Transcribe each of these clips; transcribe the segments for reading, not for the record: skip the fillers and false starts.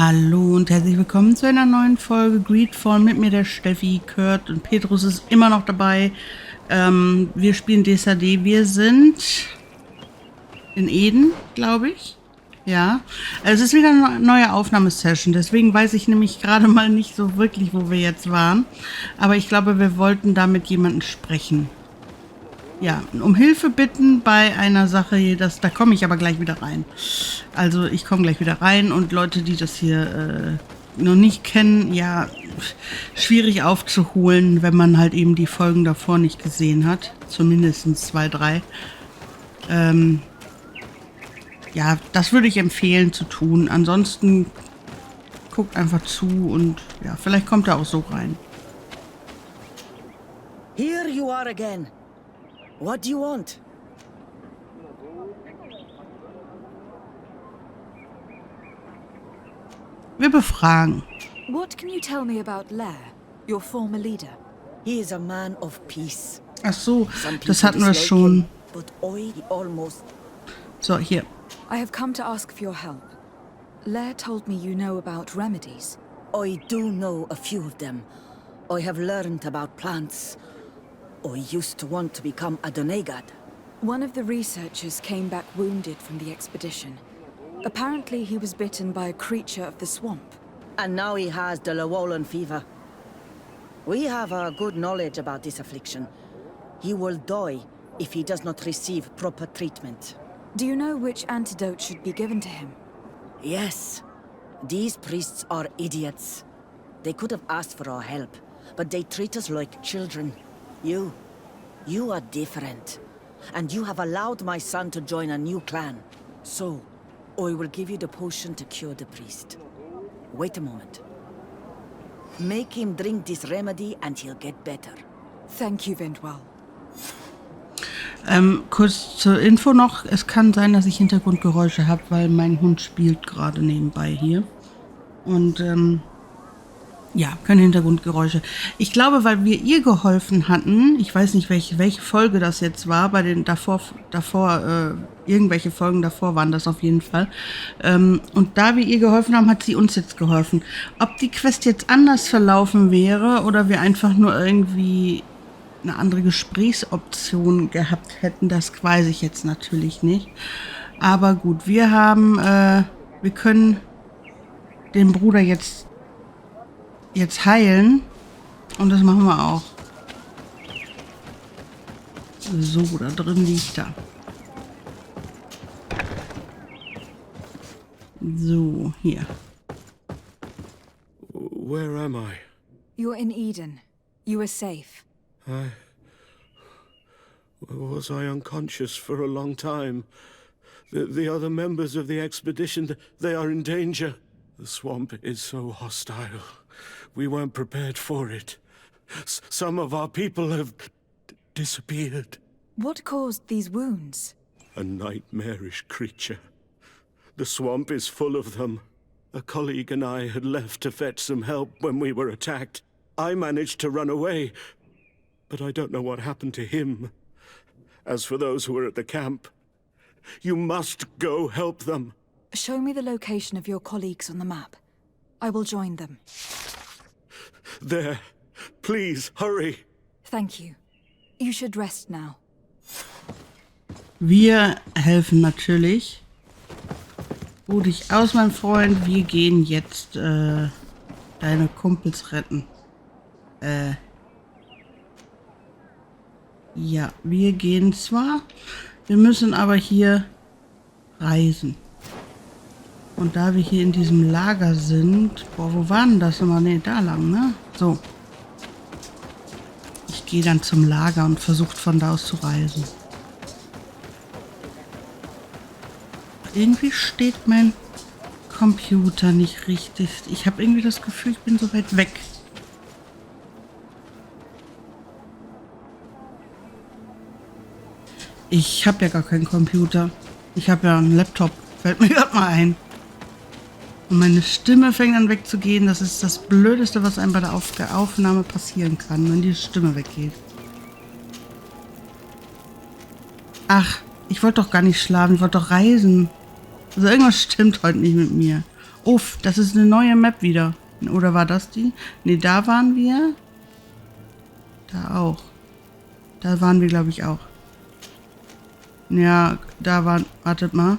Hallo und herzlich willkommen zu einer neuen Folge Greedfall mit mir, der Steffi, Kurt und Petrus ist immer noch dabei. Wir spielen De Sardet. Wir sind in Eden, glaube ich. Ja, also es ist wieder eine neue Aufnahmesession, deswegen weiß ich nämlich gerade mal nicht so wirklich, wo wir jetzt waren. Aber ich glaube, wir wollten da mit jemandem sprechen. Ja, um Hilfe bitten bei einer Sache, da komme ich aber gleich wieder rein. Also ich komme gleich wieder rein und Leute, die das hier noch nicht kennen, ja, schwierig aufzuholen, wenn man halt eben die Folgen davor nicht gesehen hat. Zumindest 2, 3. Ja, das würde ich empfehlen zu tun. Ansonsten guckt einfach zu und ja, vielleicht kommt er auch so rein. Here you are again. What do you want? Wir befragen. What can you tell me about Lair, your former leader? He is a man of peace. Ach so, Some das people hatten wir dislike schon. him, but I almost. So, hier. I have come to ask for your help. Lair told me you know about remedies. I do know a few of them. I have learned about plants. I used to want to become a Donegad. One of the researchers came back wounded from the expedition. Apparently he was bitten by a creature of the swamp. And now he has the Llewellyn fever. We have a good knowledge about this affliction. He will die if he does not receive proper treatment. Do you know which antidote should be given to him? Yes. These priests are idiots. They could have asked for our help, but they treat us like children. You are different. And you have allowed my son to join a new clan. So, I will give you the potion to cure the priest. Wait a moment. Make him drink this remedy and he'll get better. Thank you, Windwell. Kurz zur Info noch, es kann sein, dass ich Hintergrundgeräusche habe, weil mein Hund spielt gerade nebenbei hier. Und ja, keine Hintergrundgeräusche. Ich glaube, weil wir ihr geholfen hatten, ich weiß nicht, welche Folge das jetzt war, bei den irgendwelche Folgen davor waren das auf jeden Fall. Und da wir ihr geholfen haben, hat sie uns jetzt geholfen. Ob die Quest jetzt anders verlaufen wäre oder wir einfach nur irgendwie eine andere Gesprächsoption gehabt hätten, das weiß ich jetzt natürlich nicht. Aber gut, wir können den Bruder jetzt heilen und das machen wir auch. So, da drin liegt er. So, hier. Where am I? You're in Eden. You are safe. Was I unconscious for a long time? The other members of the expedition, they are in danger. The swamp is so hostile. We weren't prepared for it. Some of our people have disappeared. What caused these wounds? A nightmarish creature. The swamp is full of them. A colleague and I had left to fetch some help when we were attacked. I managed to run away, but I don't know what happened to him. As for those who are at the camp, you must go help them. Show me the location of your colleagues on the map. I will join them. There. Please, hurry. Thank you. You should rest now. Wir helfen natürlich. Ruh dich aus, mein Freund. Wir gehen jetzt deine Kumpels retten. Ja, wir gehen zwar, wir müssen aber hier reisen. Und da wir hier in diesem Lager sind, boah, wo war denn das immer? Ne, da lang, ne? So. Ich gehe dann zum Lager und versuche von da aus zu reisen. Irgendwie steht mein Computer nicht richtig. Ich habe irgendwie das Gefühl, ich bin so weit weg. Ich habe ja gar keinen Computer. Ich habe ja einen Laptop. Fällt mir gerade mal ein. Und meine Stimme fängt an wegzugehen. Das ist das Blödeste, was einem bei der Aufnahme passieren kann, wenn die Stimme weggeht. Ach, ich wollte doch gar nicht schlafen. Ich wollte doch reisen. Also irgendwas stimmt heute nicht mit mir. Uff, das ist eine neue Map wieder. Oder war das die? Ne, da waren wir. Da auch. Da waren wir, glaube ich, auch. Ja, da waren... Wartet mal.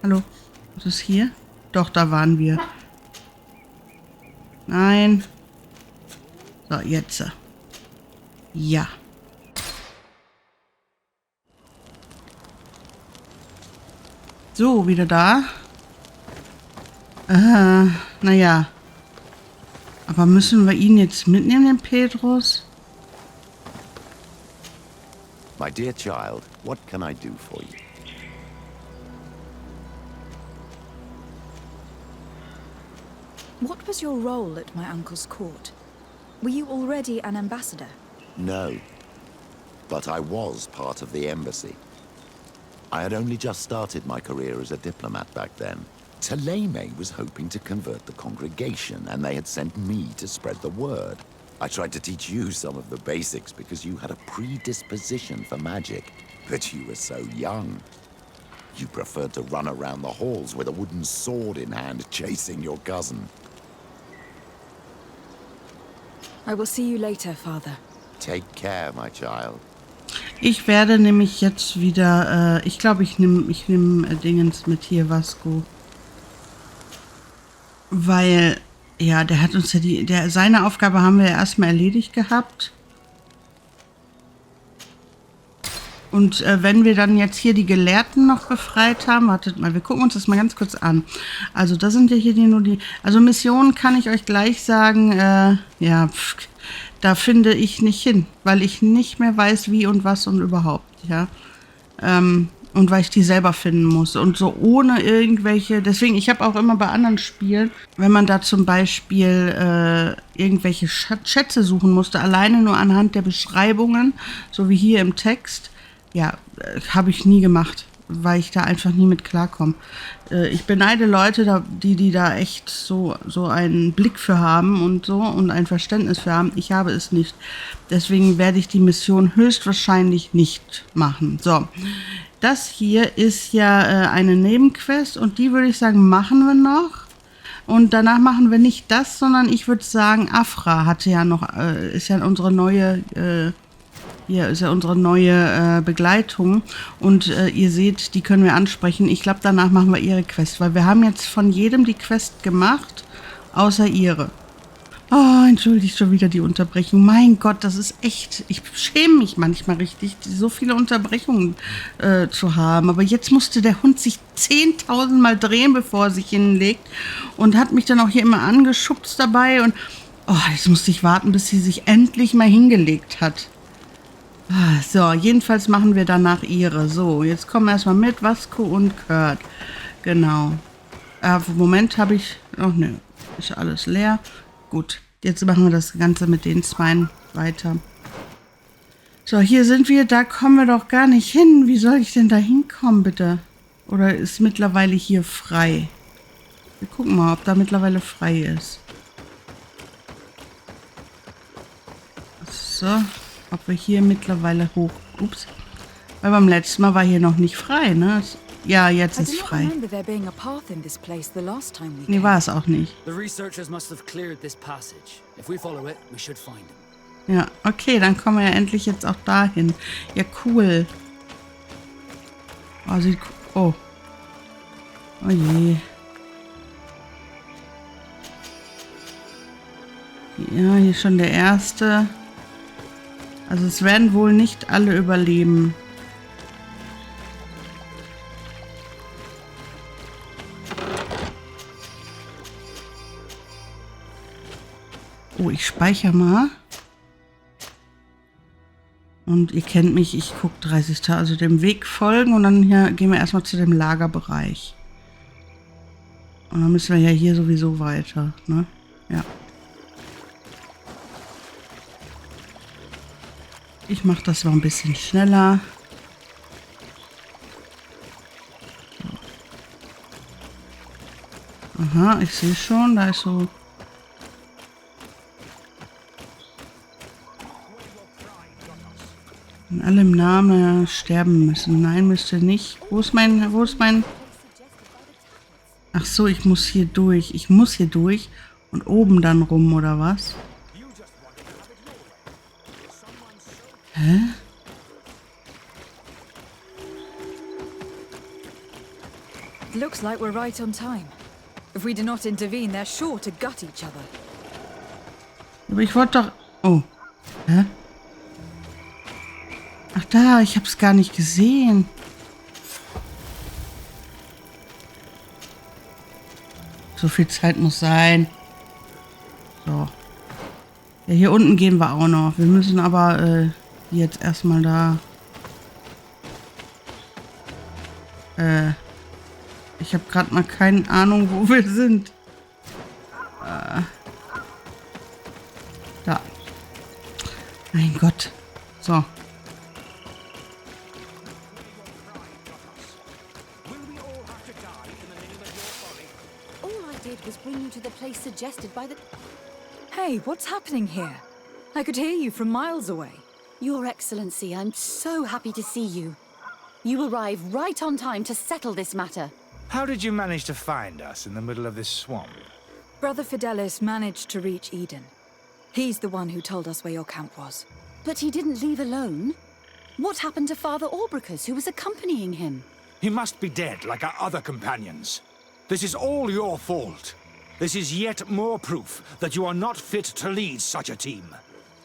Hallo? Was ist hier? Doch, da waren wir. Nein. So, jetzt. Ja. So, wieder da. Naja. Aber müssen wir ihn jetzt mitnehmen, den Petrus? My dear child, what can I do for you? What was your role at my uncle's court? Were you already an ambassador? No. But I was part of the embassy. I had only just started my career as a diplomat back then. Taleme was hoping to convert the congregation, and they had sent me to spread the word. I tried to teach you some of the basics because you had a predisposition for magic, but you were so young. You preferred to run around the halls with a wooden sword in hand, chasing your cousin. I will see you later, Father. Take care, my child. Ich werde nämlich jetzt wieder, ich glaube, ich nehm Dingens mit hier, Vasco. Weil, ja, der hat uns ja seine Aufgabe haben wir ja erstmal erledigt gehabt. Und wenn wir dann jetzt hier die Gelehrten noch befreit haben, wartet mal, wir gucken uns das mal ganz kurz an. Also das sind ja hier also Missionen kann ich euch gleich sagen, ja, da finde ich nicht hin, weil ich nicht mehr weiß, wie und was und überhaupt, ja. Und weil ich die selber finden muss und so ohne irgendwelche, deswegen, ich habe auch immer bei anderen Spielen, wenn man da zum Beispiel irgendwelche Schätze suchen musste, alleine nur anhand der Beschreibungen, so wie hier im Text, ja, habe ich nie gemacht, weil ich da einfach nie mit klarkomme. Ich beneide Leute, die da echt so einen Blick für haben und so und ein Verständnis für haben. Ich habe es nicht. Deswegen werde ich die Mission höchstwahrscheinlich nicht machen. So, das hier ist ja eine Nebenquest und die würde ich sagen, machen wir noch. Und danach machen wir nicht das, sondern ich würde sagen, Afra hatte ja noch, ist ja unsere neue... Hier ist ja unsere neue Begleitung und ihr seht, die können wir ansprechen. Ich glaube, danach machen wir ihre Quest, weil wir haben jetzt von jedem die Quest gemacht, außer ihre. Oh, entschuldigt schon wieder die Unterbrechung. Mein Gott, das ist echt, ich schäme mich manchmal richtig, so viele Unterbrechungen zu haben. Aber jetzt musste der Hund sich 10.000 Mal drehen, bevor er sich hinlegt und hat mich dann auch hier immer angeschubst dabei. Und jetzt musste ich warten, bis sie sich endlich mal hingelegt hat. So, jedenfalls machen wir danach ihre. So, jetzt kommen wir erstmal mit Vasco und Kurt. Genau. Moment habe ich... Oh, ne, ist alles leer. Gut, jetzt machen wir das Ganze mit den Zweien weiter. So, hier sind wir. Da kommen wir doch gar nicht hin. Wie soll ich denn da hinkommen, bitte? Oder ist mittlerweile hier frei? Wir gucken mal, ob da mittlerweile frei ist. So... Ob wir hier mittlerweile hoch... Ups. Weil beim letzten Mal war hier noch nicht frei, ne? Ja, jetzt ist frei. Nee, war es auch nicht. Ja, okay, dann kommen wir ja endlich jetzt auch dahin. Ja, cool. Oh, sieht... Oh. Oh je. Ja, hier schon der erste... Also es werden wohl nicht alle überleben. Oh, ich speichere mal. Und ihr kennt mich, ich gucke 30 Tage, also dem Weg folgen und dann hier gehen wir erstmal zu dem Lagerbereich. Und dann müssen wir ja hier sowieso weiter, ne? Ja. Ich mache das mal ein bisschen schneller. Aha, ich sehe schon, da ist so... In allem Namen sterben müssen. Nein, müsste nicht. Wo ist mein... Ach so, ich muss hier durch. Ich muss hier durch und oben dann rum, oder was? Hä? It looks like we're right on time. If we do not intervene, they're sure to gut each other. Aber ich wollte doch... Oh. Hä? Ach da, ich hab's gar nicht gesehen. So viel Zeit muss sein. So. Ja, hier unten gehen wir auch noch. Wir müssen aber jetzt erstmal da... Ich habe gerade mal keine Ahnung, wo wir sind. Da. Mein Gott. So. All I did was bring you to the place suggested by the... Hey, what's happening here? I could hear you from miles away. Your Excellency, I'm so happy to see you. You arrive right on time to settle this matter. How did you manage to find us in the middle of this swamp? Brother Fidelis managed to reach Eden. He's the one who told us where your camp was. But he didn't leave alone. What happened to Father Orbricus, who was accompanying him? He must be dead like our other companions. This is all your fault. This is yet more proof that you are not fit to lead such a team.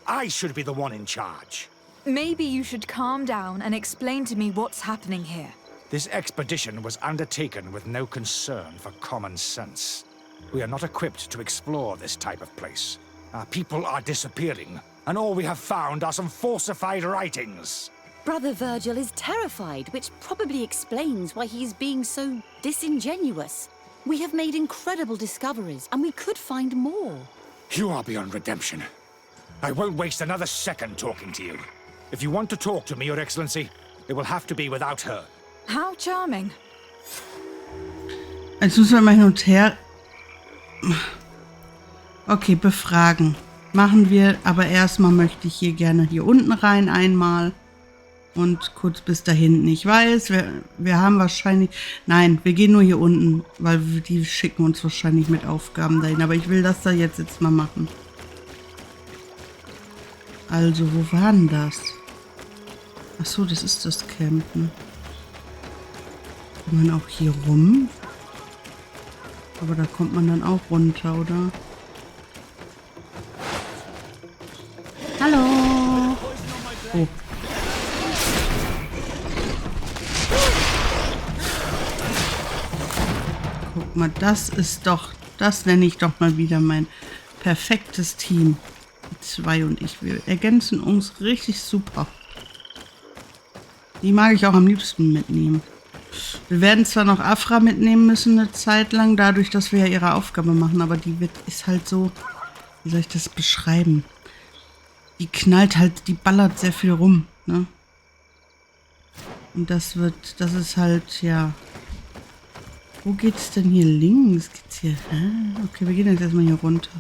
I should be the one in charge. Maybe you should calm down and explain to me what's happening here. This expedition was undertaken with no concern for common sense. We are not equipped to explore this type of place. Our people are disappearing, and all we have found are some falsified writings. Brother Virgil is terrified, which probably explains why he's being so disingenuous. We have made incredible discoveries, and we could find more. You are beyond redemption. I won't waste another second talking to you. If you want to talk to me, Your Excellency, it will have to be without her. How charming. Jetzt müssen wir mal hin und her. Okay, befragen. Machen wir, aber erstmal möchte ich hier gerne hier unten rein einmal. Und kurz bis da hinten. Ich weiß, wir haben wahrscheinlich... Nein, wir gehen nur hier unten, weil die schicken uns wahrscheinlich mit Aufgaben dahin. Aber ich will das da jetzt mal machen. Also, wo war denn das? Ach so, das ist das Camp, ne? Kann man auch hier rum? Aber da kommt man dann auch runter, oder? Hallo! Oh. Guck mal, das ist doch... Das nenne ich doch mal wieder mein perfektes Team. Die zwei und ich. Wir ergänzen uns richtig super. Die mag ich auch am liebsten mitnehmen. Wir werden zwar noch Afra mitnehmen müssen eine Zeit lang, dadurch, dass wir ja ihre Aufgabe machen, aber die ist halt so, wie soll ich das beschreiben? Die knallt halt, die ballert sehr viel rum, ne? Und das ist halt, ja. Wo geht's denn hier links? Geht's hier, hä? Okay, wir gehen jetzt erstmal hier runter.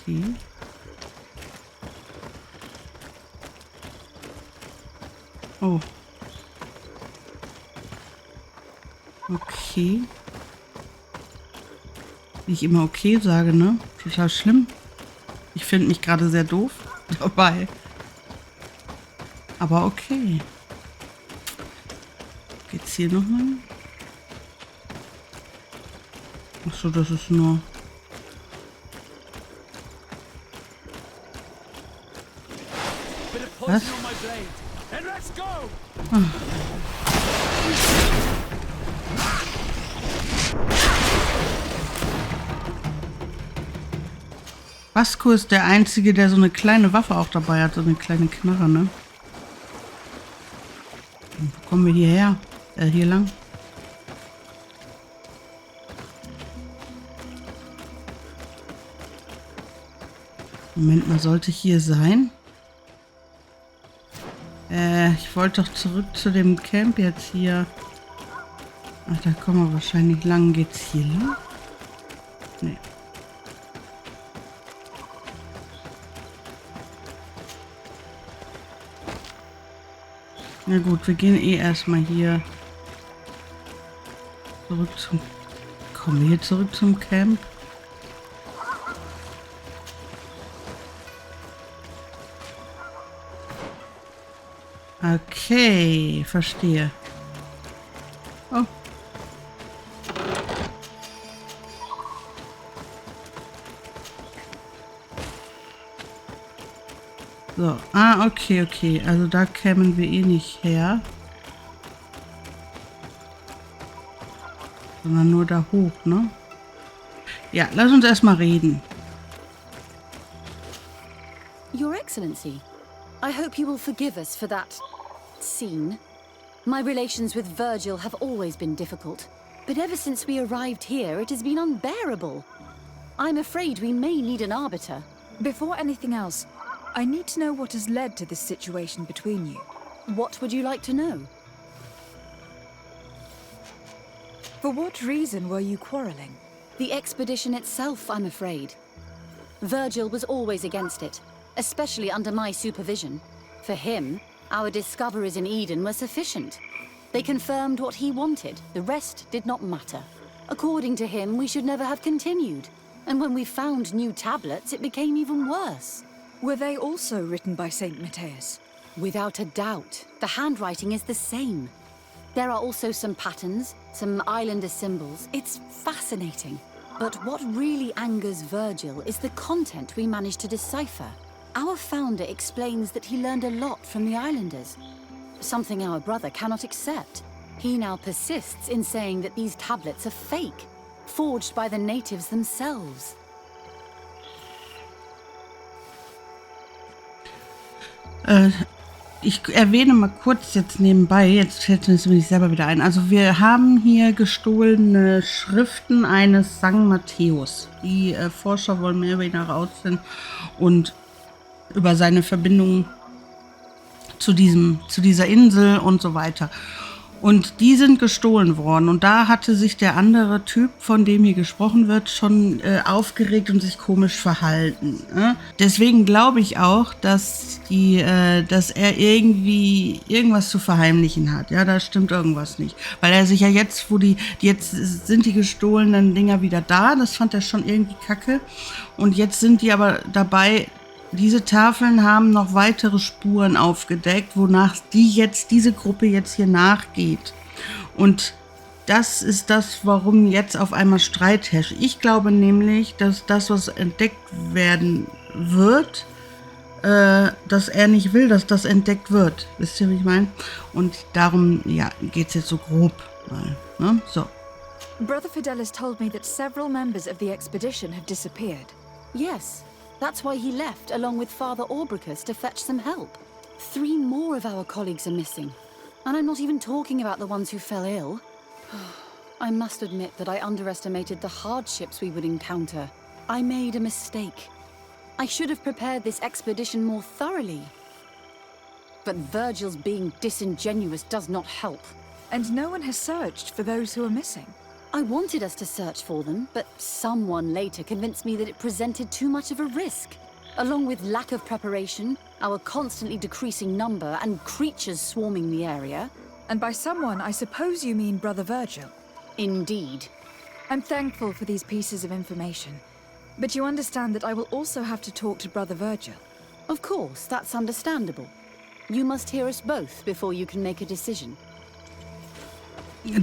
Okay. Oh. Okay. Wie ich immer okay sage, ne? Total schlimm. Ich finde mich gerade sehr doof dabei. Aber okay. Geht's hier nochmal? Achso, das ist nur... Was? Ah. Vasco ist der Einzige, der so eine kleine Waffe auch dabei hat, so eine kleine Knarre, ne? Und wo kommen wir hierher? Hier lang? Moment mal, sollte hier sein? Ich wollte doch zurück zu dem Camp jetzt hier. Ach, da kommen wir wahrscheinlich lang. Geht's hier lang? Nee. Na gut, wir gehen eh erstmal hier Kommen wir hier zurück zum Camp? Okay, verstehe. Oh. So, okay. Also da kämen wir eh nicht her. Sondern nur da hoch, ne? Ja, lass uns erstmal reden. Your Excellency, I hope you will forgive us for that scene. My relations with Virgil have always been difficult, but ever since we arrived here, it has been unbearable. I'm afraid we may need an arbiter. Before anything else, I need to know what has led to this situation between you. What would you like to know? For what reason were you quarreling? The expedition itself, I'm afraid. Virgil was always against it, especially under my supervision. For him, our discoveries in Eden were sufficient. They confirmed what he wanted. The rest did not matter. According to him, we should never have continued. And when we found new tablets, it became even worse. Were they also written by Saint Matthias? Without a doubt. The handwriting is the same. There are also some patterns, some islander symbols. It's fascinating. But what really angers Virgil is the content we managed to decipher. Our founder explains that he learned a lot from the islanders, something our brother cannot accept. He now persists in saying that these tablets are fake, forged by the natives themselves. Ich erwähne mal kurz jetzt nebenbei, jetzt fällt mir nämlich selber wieder ein. Also wir haben hier gestohlene Schriften eines St. Matthäus. Die Forscher wollen mehr über ihn herausfinden und über seine Verbindung zu dieser Insel und so weiter. Und die sind gestohlen worden. Und da hatte sich der andere Typ, von dem hier gesprochen wird, schon aufgeregt und sich komisch verhalten. Deswegen glaube ich auch, dass er irgendwie irgendwas zu verheimlichen hat. Ja, da stimmt irgendwas nicht. Weil er sich ja jetzt, jetzt sind die gestohlenen Dinger wieder da. Das fand er schon irgendwie kacke. Und jetzt sind die aber dabei. Diese Tafeln haben noch weitere Spuren aufgedeckt, wonach diese Gruppe jetzt hier nachgeht. Und das ist das, warum jetzt auf einmal Streit herrscht. Ich glaube nämlich, dass das, was entdeckt werden wird, dass er nicht will, dass das entdeckt wird. Wisst ihr, wie ich meine? Und darum, ja, geht's jetzt so grob mal, ne? So. Brother Fidelis told me that several members of the expedition have disappeared. Yes. That's why he left, along with Father Orbricus, to fetch some help. 3 more of our colleagues are missing. And I'm not even talking about the ones who fell ill. I must admit that I underestimated the hardships we would encounter. I made a mistake. I should have prepared this expedition more thoroughly. But Virgil's being disingenuous does not help. And no one has searched for those who are missing. I wanted us to search for them, but someone later convinced me that it presented too much of a risk. Along with lack of preparation, our constantly decreasing number, and creatures swarming the area. And by someone, I suppose you mean Brother Virgil. Indeed. I'm thankful for these pieces of information. But you understand that I will also have to talk to Brother Virgil. Of course, that's understandable. You must hear us both before you can make a decision.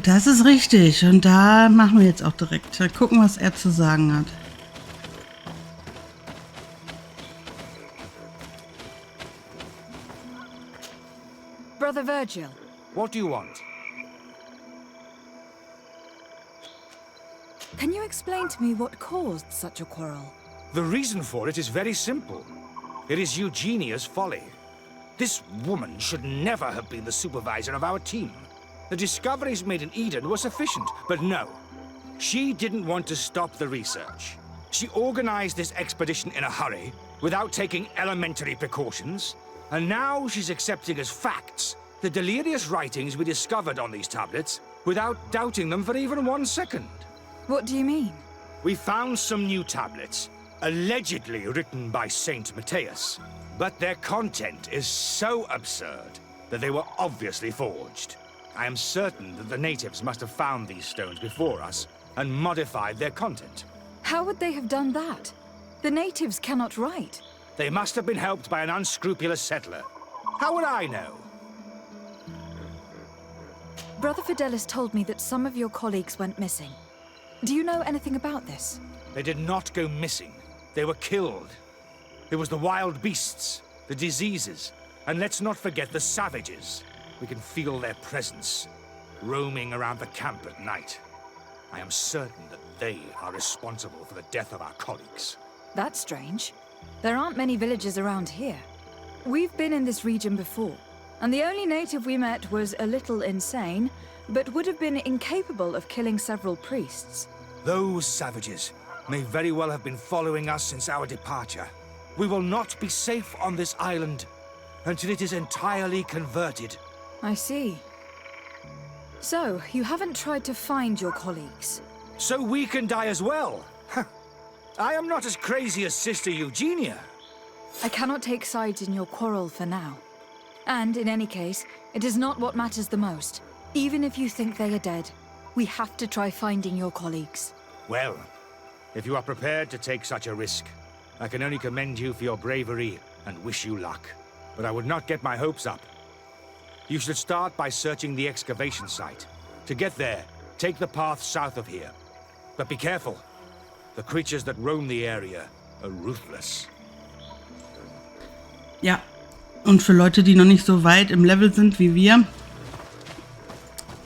Das ist richtig. Und da machen wir jetzt auch direkt. Mal gucken, was er zu sagen hat. Brother Virgil. What do you want? Can you explain to me what caused such a quarrel? The reason for it is very simple. It is Eugenia's folly. This woman should never have been the supervisor of our team. The discoveries made in Eden were sufficient, but no. She didn't want to stop the research. She organized this expedition in a hurry, without taking elementary precautions, and now she's accepting as facts the delirious writings we discovered on these tablets, without doubting them for even 1 second. What do you mean? We found some new tablets, allegedly written by Saint Matthias, but their content is so absurd that they were obviously forged. I am certain that the natives must have found these stones before us and modified their content. How would they have done that? The natives cannot write. They must have been helped by an unscrupulous settler. How would I know? Brother Fidelis told me that some of your colleagues went missing. Do you know anything about this? They did not go missing. They were killed. It was the wild beasts, the diseases, and let's not forget the savages. We can feel their presence, roaming around the camp at night. I am certain that they are responsible for the death of our colleagues. That's strange. There aren't many villages around here. We've been in this region before, and the only native we met was a little insane, but would have been incapable of killing several priests. Those savages may very well have been following us since our departure. We will not be safe on this island until it is entirely converted. I see. So, you haven't tried to find your colleagues? So we can die as well. I am not as crazy as Sister Eugenia. I cannot take sides in your quarrel for now. And in any case, it is not what matters the most. Even if you think they are dead, we have to try finding your colleagues. Well, if you are prepared to take such a risk, I can only commend you for your bravery and wish you luck. But I would not get my hopes up. You should start by searching the excavation site. To get there, take the path south of here. But be careful. The creatures that roam the area are ruthless. Ja, und für Leute, die noch nicht so weit im Level sind wie wir,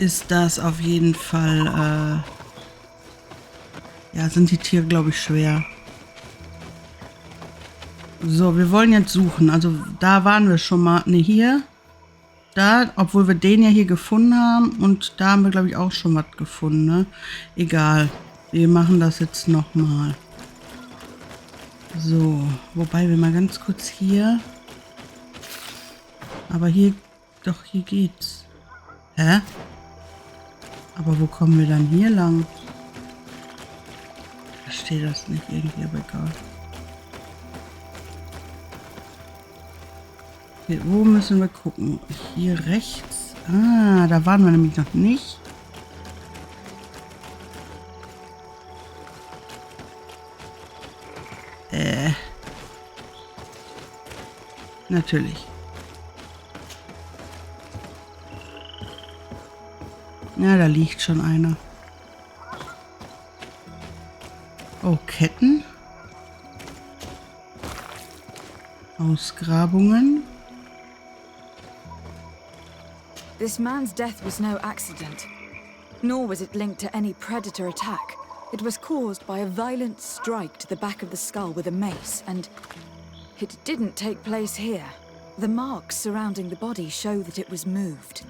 ist das auf jeden Fall, ja, sind die Tiere, glaube ich, schwer. So, wir wollen jetzt suchen. Also da waren wir schon mal. Ne, hier. Da, obwohl wir den ja hier gefunden haben. Und da haben wir, glaube ich, auch schon was gefunden, ne? Egal. Wir machen das jetzt nochmal. So, wobei wir mal ganz kurz hier. Aber hier, doch, hier geht's. Hä? Aber wo kommen wir dann hier lang? Ich verstehe das nicht irgendwie, aber egal. Hier, wo müssen wir gucken? Hier rechts. Ah, da waren wir nämlich noch nicht. Natürlich. Ja, da liegt schon einer. Oh, Ketten. Ausgrabungen. This man's death was no accident, nor was it linked to any predator attack. It was caused by a violent strike to the back of the skull with a mace, and it didn't take place here. The marks surrounding the body show that it was moved,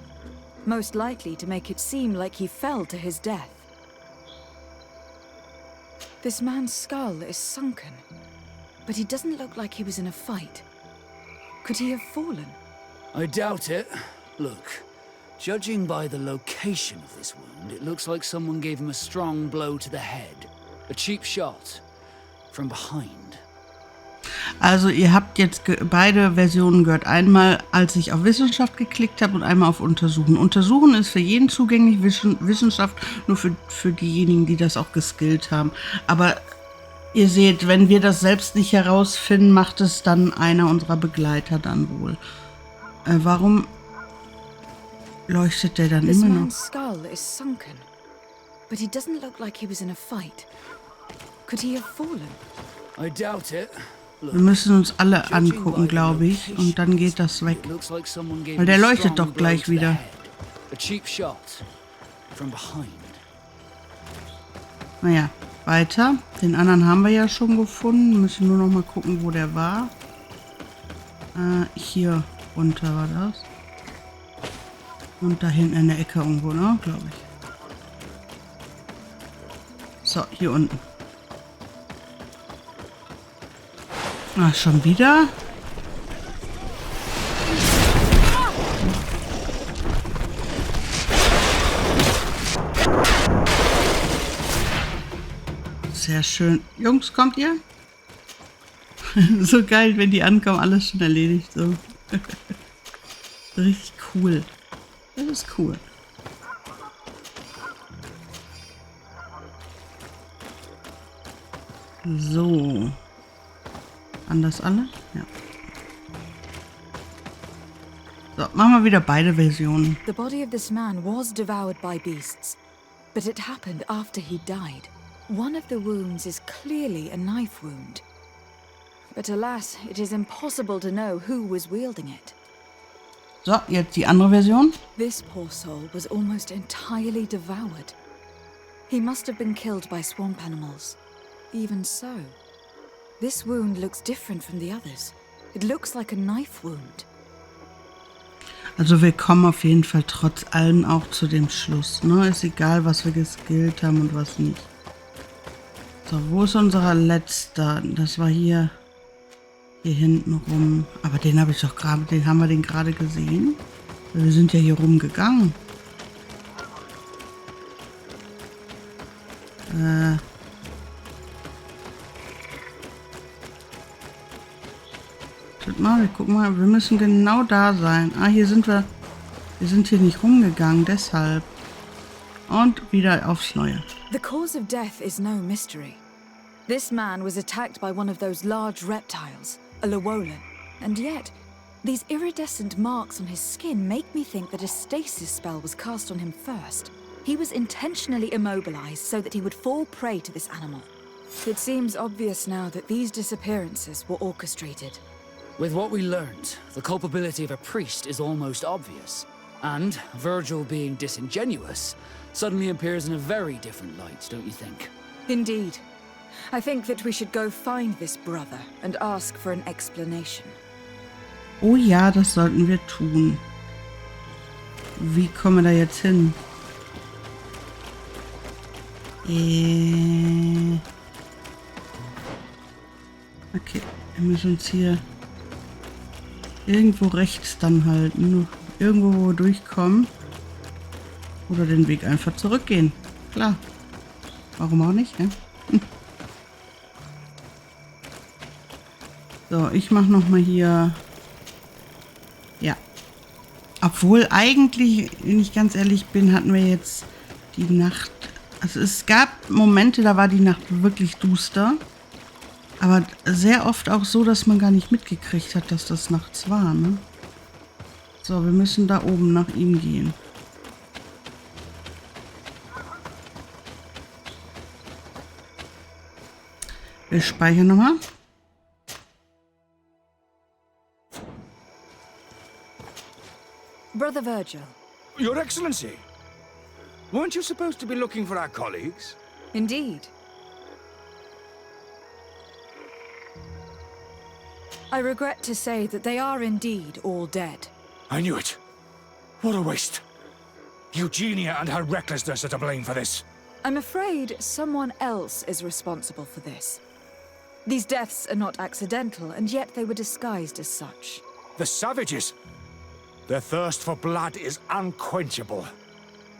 most likely to make it seem like he fell to his death. This man's skull is sunken, but he doesn't look like he was in a fight. Could he have fallen? I doubt it. Look, judging by the location of this wound, it looks like someone gave him a strong blow to the head. A cheap shot from behind. Also ihr habt jetzt beide Versionen gehört. Einmal, als ich auf Wissenschaft geklickt habe und einmal auf Untersuchen. Untersuchen ist für jeden zugänglich, Wissenschaft nur für diejenigen, die das auch geskillt haben. Aber ihr seht, wenn wir das selbst nicht herausfinden, macht es dann einer unserer Begleiter dann wohl. Warum leuchtet der dann immer noch? This man's skull is sunken, but he doesn't look like he was in a fight. Could he have fallen? I doubt it. Wir müssen uns alle angucken, glaube ich, und dann geht das weg. Weil der leuchtet doch gleich wieder. Naja, weiter. Den anderen haben wir ja schon gefunden. Müssen nur noch mal gucken, wo der war. Hier runter war das. Und da hinten in der Ecke irgendwo, ne? Glaube ich. So, hier unten. Ach, schon wieder? Sehr schön. Jungs, kommt ihr? So geil, wenn die ankommen, alles schon erledigt. So. Richtig cool. Das ist cool. So. Anders alle? Ja. So, machen wir wieder beide Versionen. The body of this man was devoured by beasts, but it happened after he died. One of the wounds is clearly a knife wound. But alas, it is impossible to know who was wielding it. So, jetzt die andere Version. This poor soul was almost entirely devoured. He must have been killed by swamp animals. Even so, this wound looks different from the others. It looks like a knife wound. Also wir kommen auf jeden Fall trotz allem auch zu dem Schluss. Ne? Ist egal, was wir geskillt haben und was nicht. So, wo ist unser letzter? Das war hier hinten rum. Aber den habe ich doch gerade, haben wir den gerade gesehen? Wir sind ja hier rumgegangen. Mal, guck mal, wir müssen genau da sein. Ah, hier sind wir. Wir sind hier nicht rumgegangen, deshalb. Und wieder aufs Neue. The cause of death is no mystery. This man was attacked by one of those large reptiles, a Llewellyn. And yet, these iridescent marks on his skin make me think that a stasis spell was cast on him first. He was intentionally immobilized so that he would fall prey to this animal. It seems obvious now that these disappearances were orchestrated. With what we learned, the culpability of a priest is almost obvious. And Virgil being disingenuous suddenly appears in a very different light, don't you think? Indeed. I think that we should go find this brother and ask for an explanation. Oh ja, das sollten wir tun. Wie kommen wir da jetzt hin? Okay, wir müssen uns hier irgendwo rechts dann halten. Irgendwo, wo wir durchkommen. Oder den Weg einfach zurückgehen. Klar. Warum auch nicht, ne? So, ich mache nochmal hier. Ja. Obwohl eigentlich, wenn ich ganz ehrlich bin, hatten wir jetzt die Nacht. Also es gab Momente, da war die Nacht wirklich duster. Aber sehr oft auch so, dass man gar nicht mitgekriegt hat, dass das nachts war, ne? So, wir müssen da oben nach ihm gehen. Wir speichern nochmal. Brother Virgil. Your Excellency, weren't you supposed to be looking for our colleagues? Indeed. I regret to say that they are indeed all dead. I knew it. What a waste. Eugenia and her recklessness are to blame for this. I'm afraid someone else is responsible for this. These deaths are not accidental, and yet they were disguised as such. The savages. Their thirst for blood is unquenchable.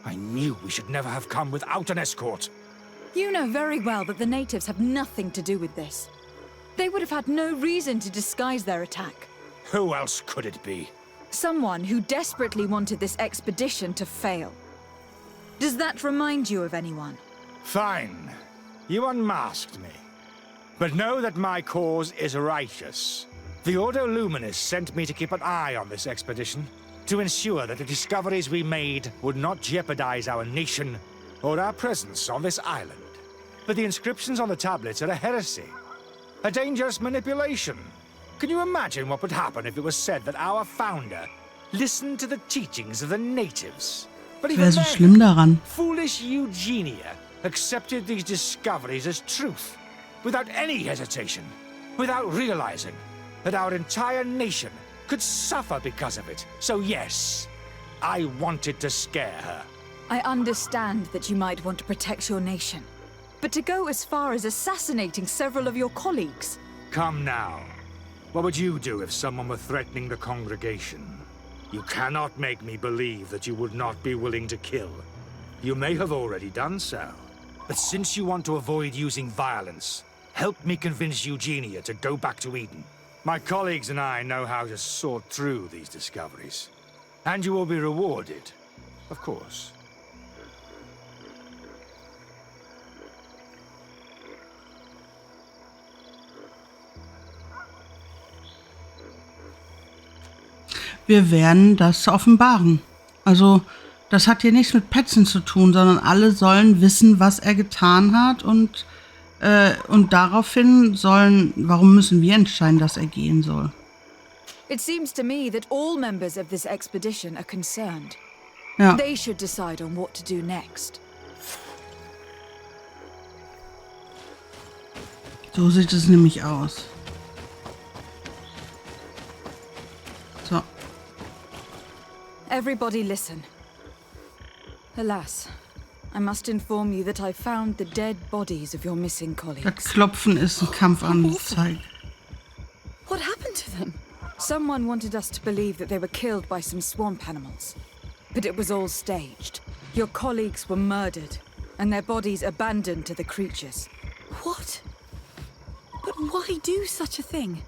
I knew we should never have come without an escort. You know very well that the natives have nothing to do with this. They would have had no reason to disguise their attack. Who else could it be? Someone who desperately wanted this expedition to fail. Does that remind you of anyone? Fine. You unmasked me. But know that my cause is righteous. The Ordo Luminis sent me to keep an eye on this expedition, to ensure that the discoveries we made would not jeopardize our nation or our presence on this island. But the inscriptions on the tablets are a heresy, a dangerous manipulation. Can you imagine what would happen if it was said that our founder listened to the teachings of the natives? But even Was ist so schlimm daran? foolish Eugenia accepted these discoveries as truth, without any hesitation, without realizing that our entire nation could suffer because of it. So yes, I wanted to scare her. I understand that you might want to protect your nation, but to go as far as assassinating several of your colleagues... Come now. What would you do if someone were threatening the congregation? You cannot make me believe that you would not be willing to kill. You may have already done so. But since you want to avoid using violence, help me convince Eugenia to go back to Eden. My colleagues and I know how to sort through these discoveries. And you will be rewarded, of course. wir werden das offenbaren. Also, das hat hier nichts mit Petzen zu tun, sondern alle sollen wissen, was er getan hat und daraufhin warum müssen wir entscheiden, dass er gehen soll? It seems to me that all members of this expedition are concerned. Ja. They should decide on what to do next. So sieht es nämlich aus. So. Everybody listen. Alas, I must inform you that I found the dead bodies of your missing colleagues. Das Klopfen ist ein Kampfanzeige. What happened to them? Someone wanted us to believe that they were killed by some swamp animals. But it was all staged. Your colleagues were murdered, and their bodies abandoned to the creatures. What? But why do such a thing?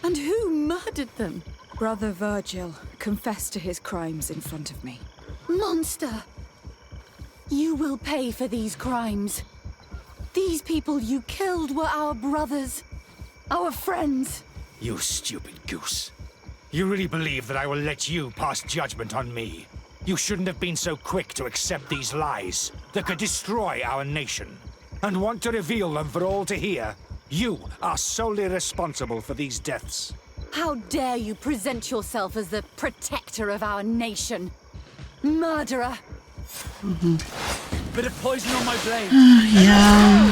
And who murdered them? Brother Virgil confessed to his crimes in front of me. Monster! You will pay for these crimes. These people you killed were our brothers, our friends. You stupid goose. You really believe that I will let you pass judgment on me? You shouldn't have been so quick to accept these lies that could destroy our nation, and want to reveal them for all to hear. You are solely responsible for these deaths. How dare you present yourself as the protector of our nation? Murderer! Bit of poison on my blade. Ja.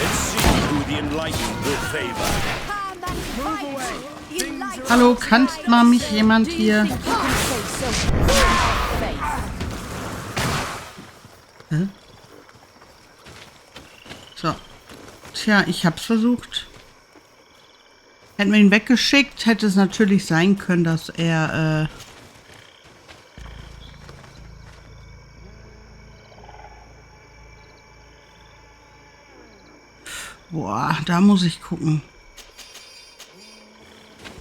Let's see who the enlightened will favor. Hallo, kannst mal mich jemand hier... Hä? So. Tja, ich hab's versucht. Hätten wir ihn weggeschickt, hätte es natürlich sein können, dass er, Boah, da muss ich gucken.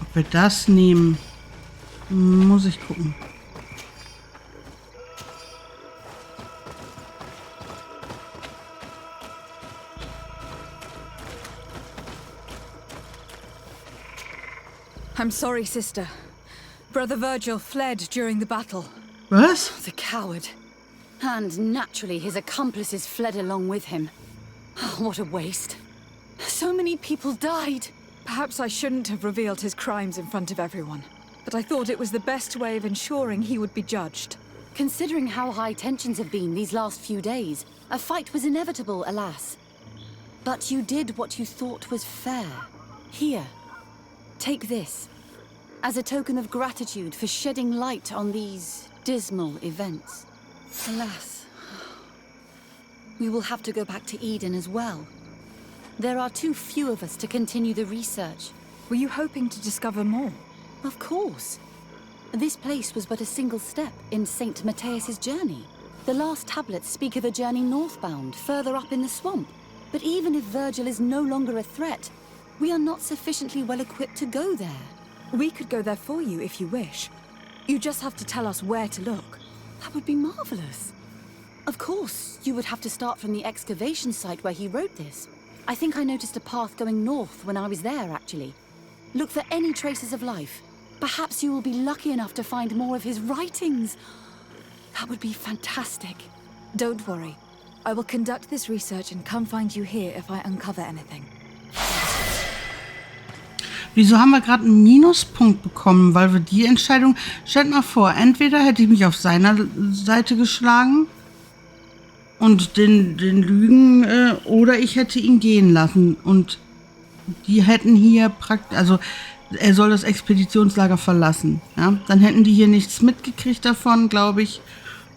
Ob wir das nehmen. Muss ich gucken. I'm sorry, sister. Brother Virgil fled during the battle. Was? The coward. And naturally, his accomplices fled along with him. Oh, what a waste. So many people died. Perhaps I shouldn't have revealed his crimes in front of everyone, but I thought it was the best way of ensuring he would be judged. Considering how high tensions have been these last few days, a fight was inevitable, alas. But you did what you thought was fair. Here, take this, as a token of gratitude for shedding light on these dismal events. Alas, we will have to go back to Eden as well. There are too few of us to continue the research. Were you hoping to discover more? Of course. This place was but a single step in St. Matthias's journey. The last tablets speak of a journey northbound, further up in the swamp. But even if Virgil is no longer a threat, we are not sufficiently well equipped to go there. We could go there for you if you wish. You just have to tell us where to look. That would be marvelous. Of course, you would have to start from the excavation site where he wrote this. I think I noticed a path going north when I was there, actually. Look for any traces of life. Perhaps you will be lucky enough to find more of his writings. That would be fantastic. Don't worry. I will conduct this research and come find you here if I uncover anything. Wieso haben wir gerade einen Minuspunkt bekommen? Weil wir die Entscheidung... Stellt mal vor, entweder hätte ich mich auf seiner Seite geschlagen und den Lügen, oder ich hätte ihn gehen lassen. Und die hätten hier praktisch... Also, er soll das Expeditionslager verlassen. Ja? Dann hätten die hier nichts mitgekriegt davon, glaube ich.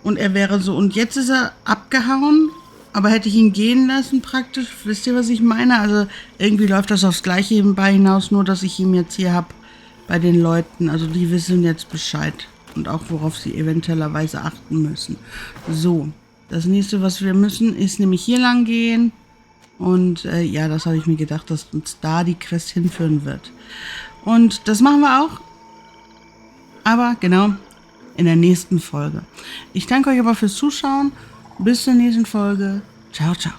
Und er wäre so... Und jetzt ist er abgehauen... Aber hätte ich ihn gehen lassen praktisch, wisst ihr, was ich meine? Also irgendwie läuft das aufs Gleiche nebenbei hinaus, nur dass ich ihn jetzt hier habe bei den Leuten. Also die wissen jetzt Bescheid und auch worauf sie eventuellerweise achten müssen. So, das nächste, was wir müssen, ist nämlich hier lang gehen. Und ja, das habe ich mir gedacht, dass uns da die Quest hinführen wird. Und das machen wir auch. Aber genau, in der nächsten Folge. Ich danke euch aber fürs Zuschauen. Bis zur nächsten Folge. Ciao, ciao.